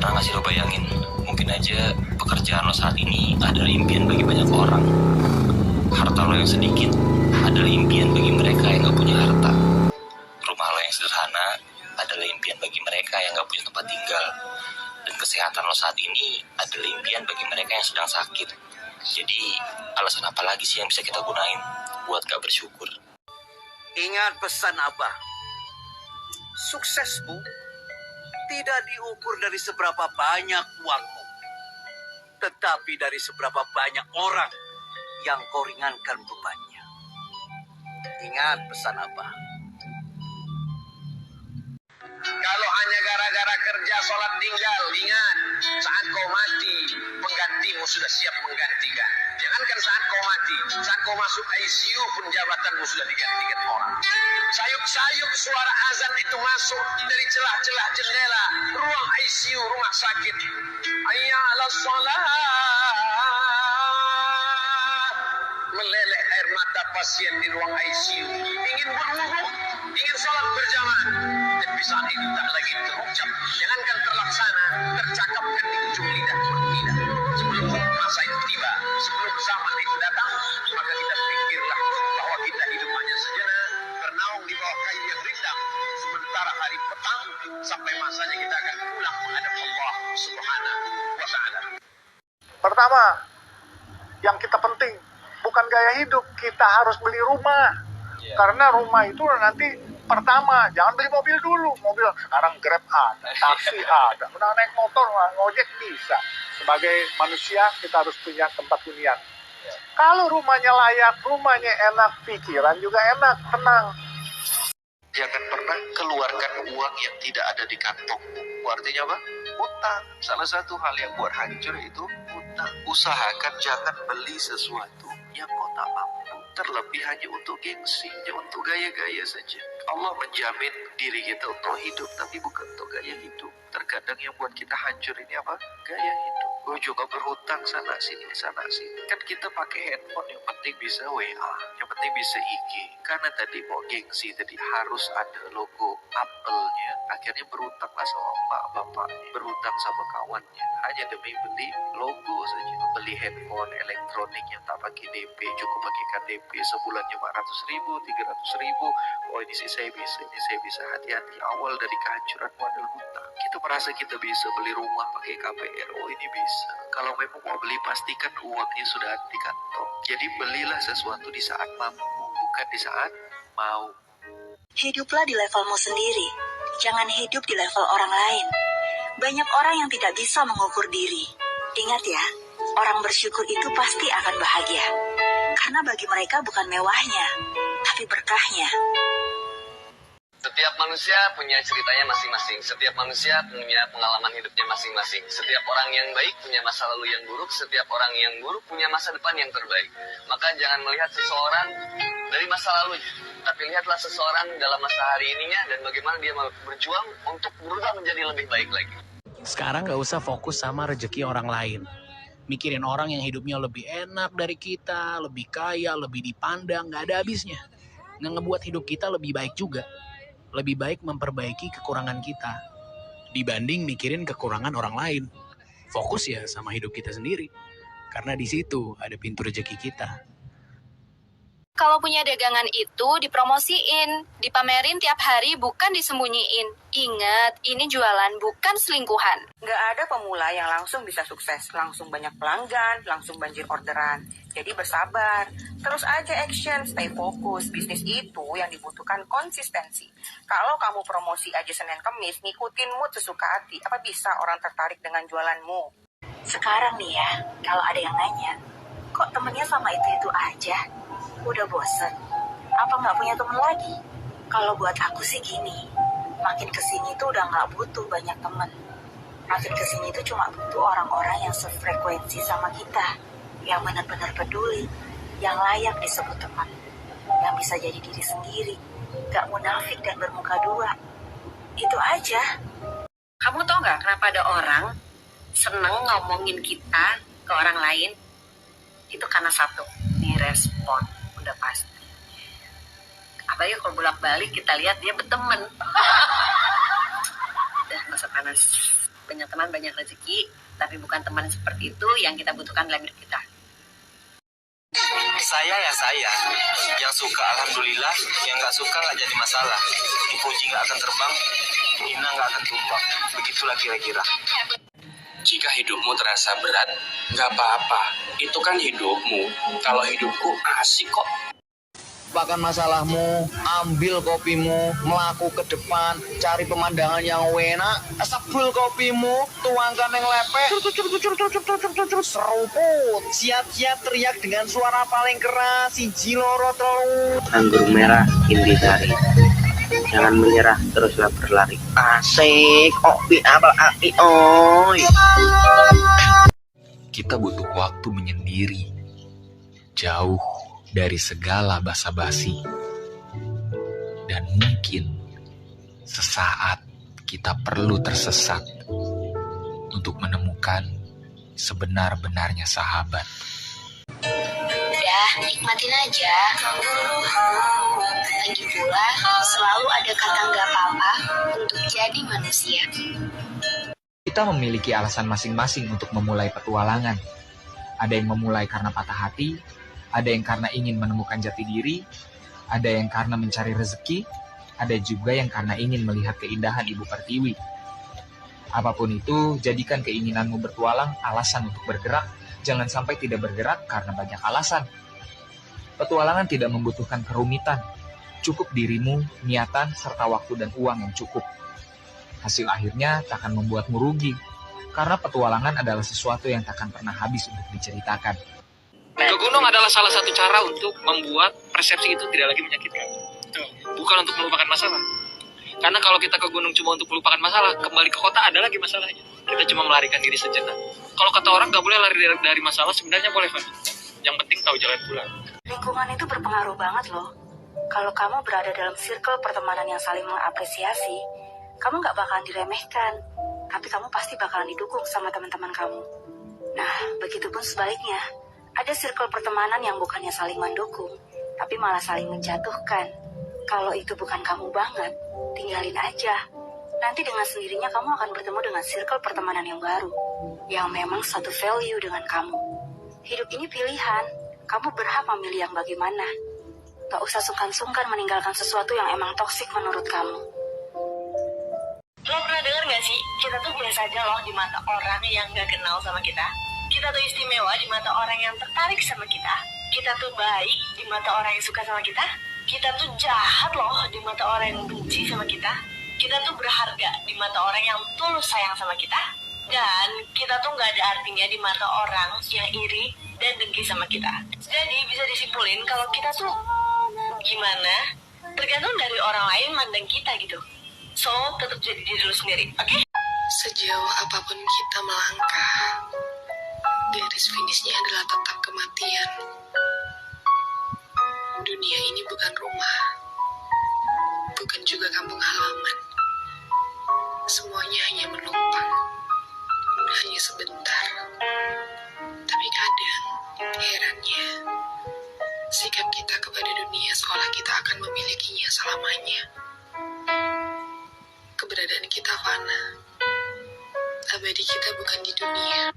Pernah gak sih lo bayangin, mungkin aja pekerjaan lo saat ini adalah impian bagi banyak orang. Harta lo yang sedikit adalah impian bagi mereka yang gak punya harta. Rumah lo yang sederhana adalah impian bagi mereka yang gak punya tempat tinggal. Dan kesehatan lo saat ini adalah impian bagi mereka yang sedang sakit. Jadi alasan apa lagi sih yang bisa kita gunain buat gak bersyukur? Ingat pesan Abah, suksesmu tidak diukur dari seberapa banyak uangmu, tetapi dari seberapa banyak orang yang kau ringankan bebannya. Ingat pesan Abah. Kalau hanya gara-gara kerja sholat tinggal, ingat, saat kau mati, penggantimu sudah siap menggantikan. Jangankan saat kau mati, saat kau masuk ICU pun jabatanmu sudah digantikan orang. Sayup-sayup suara azan itu masuk dari celah-celah jendela ruang ICU rumah sakit. Hayya 'alas shalah. Meleleh air mata pasien di ruang ICU. Ingin berwudu, ingin sholat berjamaah. Tapi saat itu tak lagi terucap. Jangankan terlaksana, tercakapkan di ujung lidah berpindah. Sebelum masa itu tiba, sebelum zaman itu datang, maka kita pikirlah bahwa kita hidup hanya sejenak, bernaung di bawah kayu yang rindang. Sementara hari petang, sampai masanya kita akan pulang menghadap Allah Subhanahu wa Ta'ala. Pertama, yang kita penting bukan gaya hidup, kita harus beli rumah. Karena rumah itu nanti pertama, jangan beli mobil dulu. Mobil sekarang Grab ada, taksi ada, udah naik motor, ngojek bisa. Sebagai manusia kita harus punya tempat hunian. Kalau rumahnya layak, rumahnya enak, pikiran juga enak, tenang. Jangan pernah keluarkan uang yang tidak ada di kantongmu. Artinya apa? Utang. Salah satu hal yang buat hancur itu utang. Usahakan jangan beli sesuatu yang kau tak mampu. Terlebih hanya untuk gengsi, hanya untuk gaya-gaya saja. Allah menjamin diri kita untuk hidup, tapi bukan untuk gaya hidup. Terkadang yang buat kita hancur ini apa? Gaya hidup. Gue juga berhutang sana sini. Kan kita pakai handphone, yang penting bisa WA, yang penting bisa IG. Karena tadi mau gengsi, tadi harus ada logo Apple-nya. Akhirnya berhutanglah sama emak bapaknya, berhutang sama kawannya, hanya demi beli logo saja. Beli handphone elektronik yang tak pakai DP, cukup pakai KTP, sebulannya 400.000, 300.000. Oh ini sih saya bisa, ini saya bisa. Hati-hati, awal dari kehancuran adalah hutang. Kita merasa kita bisa beli rumah pakai KPR, oh ini bisa. Kalau memang mau beli, pastikan uangnya sudah ada di kantong. Jadi belilah sesuatu di saat mampu, bukan di saat mau. Hiduplah di levelmu sendiri. Jangan hidup di level orang lain. Banyak orang yang tidak bisa mengukur diri. Ingat ya, orang bersyukur itu pasti akan bahagia. Karena bagi mereka bukan mewahnya, tapi berkahnya. Setiap manusia punya ceritanya masing-masing. Setiap manusia punya pengalaman hidupnya masing-masing. Setiap orang yang baik punya masa lalu yang buruk. Setiap orang yang buruk punya masa depan yang terbaik. Maka jangan melihat seseorang dari masa lalunya, tapi lihatlah seseorang dalam masa hari ininya dan bagaimana dia berjuang untuk berubah menjadi lebih baik lagi. Sekarang gak usah fokus sama rezeki orang lain. Mikirin orang yang hidupnya lebih enak dari kita, lebih kaya, lebih dipandang, gak ada habisnya. Nggak ngebuat hidup kita lebih baik juga. Lebih baik memperbaiki kekurangan kita dibanding mikirin kekurangan orang lain. Fokus ya sama hidup kita sendiri. Karena di situ ada pintu rezeki kita. Kalau punya dagangan itu dipromosiin, dipamerin tiap hari, bukan disembunyiin. Ingat, ini jualan, bukan selingkuhan. Nggak ada pemula yang langsung bisa sukses, langsung banyak pelanggan, langsung banjir orderan. Jadi bersabar, terus aja action, stay fokus. Bisnis itu yang dibutuhkan konsistensi. Kalau kamu promosi aja Senin Kemis, ngikutin mood sesuka hati, apa bisa orang tertarik dengan jualanmu? Sekarang nih ya, kalau ada yang nanya, kok temennya sama itu-itu aja? Udah bosen? Apa nggak punya temen lagi? Kalau buat aku sih gini, makin kesini tuh udah nggak butuh banyak temen. Makin kesini tuh cuma butuh orang-orang yang sefrekuensi sama kita, yang benar-benar peduli, yang layak disebut teman, yang bisa jadi diri sendiri, gak munafik dan bermuka dua. Itu aja. Kamu tau nggak kenapa ada orang seneng ngomongin kita ke orang lain? Itu karena satu, direspon, udah pasti. Apalagi kalau bolak-balik kita lihat dia berteman. Udah masa panas. banyak teman, banyak rezeki, tapi bukan teman seperti itu yang kita butuhkan dalam hidup kita. Saya, yang suka alhamdulillah, yang nggak suka nggak jadi masalah. Dipuji nggak akan terbang, hina nggak akan tumbang. Begitulah kira-kira. Jika hidupmu terasa berat, nggak apa-apa. Itu kan hidupmu. Kalau hidupku asik kok. Lupakan masalahmu, ambil kopimu, melaku ke depan, cari pemandangan yang enak, sebul kopimu, tuangkan yang lepek, seruput, siap-siap teriak dengan suara paling keras, siji loro telu. Anggur merah intisari, jangan menyerah, teruslah berlari. Asik, kopi apel api, oi. Kita butuh waktu menyendiri, jauh dari segala basa-basi. Dan mungkin sesaat kita perlu tersesat untuk menemukan sebenar-benarnya sahabat. Udah, nikmatin aja. Lagi pula, selalu ada kata nggak apa-apa untuk jadi manusia. Kita memiliki alasan masing-masing untuk memulai petualangan. Ada yang memulai karena patah hati, ada yang karena ingin menemukan jati diri, ada yang karena mencari rezeki, ada juga yang karena ingin melihat keindahan Ibu Pertiwi. Apapun itu, jadikan keinginanmu bertualang alasan untuk bergerak, jangan sampai tidak bergerak karena banyak alasan. Petualangan tidak membutuhkan kerumitan, cukup dirimu, niatan, serta waktu dan uang yang cukup. Hasil akhirnya tak akan membuatmu rugi, karena petualangan adalah sesuatu yang tak akan pernah habis untuk diceritakan. Ke gunung adalah salah satu cara untuk membuat persepsi itu tidak lagi menyakitkan. Bukan untuk melupakan masalah. Karena kalau kita ke gunung cuma untuk melupakan masalah, kembali ke kota ada lagi masalahnya. Kita cuma melarikan diri sejenak. Kalau kata orang nggak boleh lari dari masalah, sebenarnya boleh, Pak. Yang penting tahu jalan pulang. Lingkungan itu berpengaruh banget loh. Kalau kamu berada dalam circle pertemanan yang saling mengapresiasi, kamu nggak bakalan diremehkan, tapi kamu pasti bakalan didukung sama teman-teman kamu. Nah, begitupun sebaliknya. Ada circle pertemanan yang bukannya saling mendukung, tapi malah saling menjatuhkan. Kalau itu bukan kamu banget, tinggalin aja. Nanti dengan sendirinya kamu akan bertemu dengan circle pertemanan yang baru, yang memang satu value dengan kamu. Hidup ini pilihan, kamu berhak memilih yang bagaimana. Gak usah sungkan-sungkan meninggalkan sesuatu yang emang toksik menurut kamu. Lo pernah dengar gak sih, kita tuh biasa aja loh di mata orang yang gak kenal sama kita. Kita tuh istimewa di mata orang yang tertarik sama kita. Kita tuh baik di mata orang yang suka sama kita. Kita tuh jahat loh di mata orang yang benci sama kita. Kita tuh berharga di mata orang yang tulus sayang sama kita. Dan kita tuh gak ada artinya di mata orang yang iri dan dengki sama kita. Jadi bisa disimpulin kalau kita tuh gimana tergantung dari orang lain mandang kita gitu. So, tetap jadi diri lu sendiri, oke? Sejauh apapun kita melangkah, garis finishnya adalah tetap kematian. Dunia ini bukan rumah, bukan juga kampung halaman. Semuanya hanya menumpang, hanya sebentar. Tapi kadang, herannya, sikap kita kepada dunia seolah kita akan memilikinya selamanya. Keberadaan kita fana, abadi kita bukan di dunia.